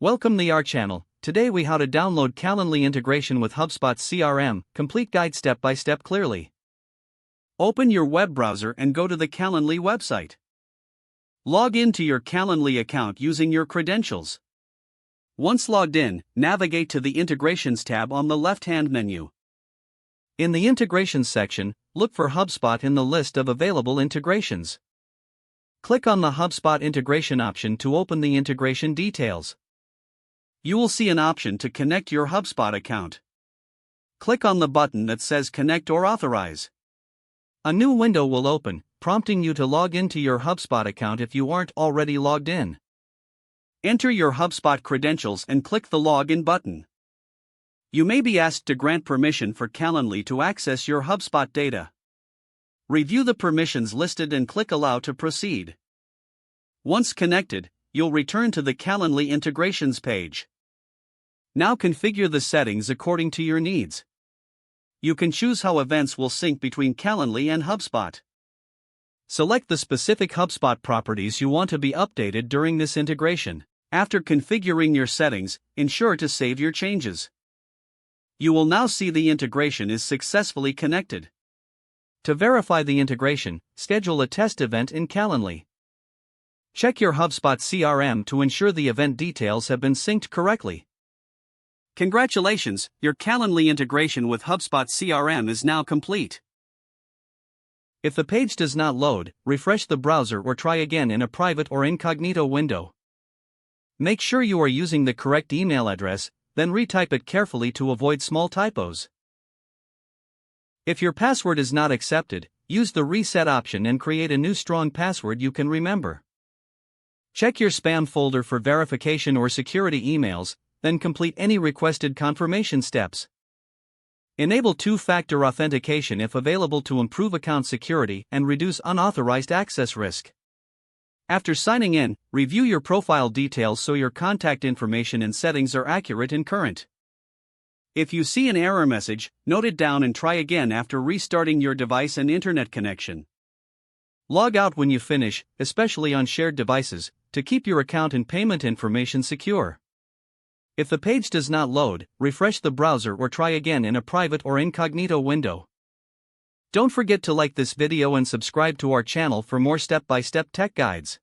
Welcome to our channel. Today we how to download Calendly integration with HubSpot CRM, complete guide step by step clearly. Open your web browser and go to the Calendly website. Log into your Calendly account using your credentials. Once logged in, navigate to the Integrations tab on the left-hand menu. In the Integrations section, look for HubSpot in the list of available integrations. Click on the HubSpot integration option to open the integration details. You will see an option to connect your HubSpot account. Click on the button that says Connect or Authorize. A new window will open, prompting you to log into your HubSpot account if you aren't already logged in. Enter your HubSpot credentials and click the Login button. You may be asked to grant permission for Calendly to access your HubSpot data. Review the permissions listed and click Allow to proceed. Once connected, you'll return to the Calendly integrations page. Now configure the settings according to your needs. You can choose how events will sync between Calendly and HubSpot. Select the specific HubSpot properties you want to be updated during this integration. After configuring your settings, ensure to save your changes. You will now see the integration is successfully connected. To verify the integration, schedule a test event in Calendly. Check your HubSpot CRM to ensure the event details have been synced correctly. Congratulations, your Calendly integration with HubSpot CRM is now complete. If the page does not load, refresh the browser or try again in a private or incognito window. Make sure you are using the correct email address, then retype it carefully to avoid small typos. If your password is not accepted, use the reset option and create a new strong password you can remember. Check your spam folder for verification or security emails, then complete any requested confirmation steps. Enable two-factor authentication if available to improve account security and reduce unauthorized access risk. After signing in, review your profile details so your contact information and settings are accurate and current. If you see an error message, note it down and try again after restarting your device and internet connection. Log out when you finish, especially on shared devices, to keep your account and payment information secure. If the page does not load, refresh the browser or try again in a private or incognito window. Don't forget to like this video and subscribe to our channel for more step-by-step tech guides.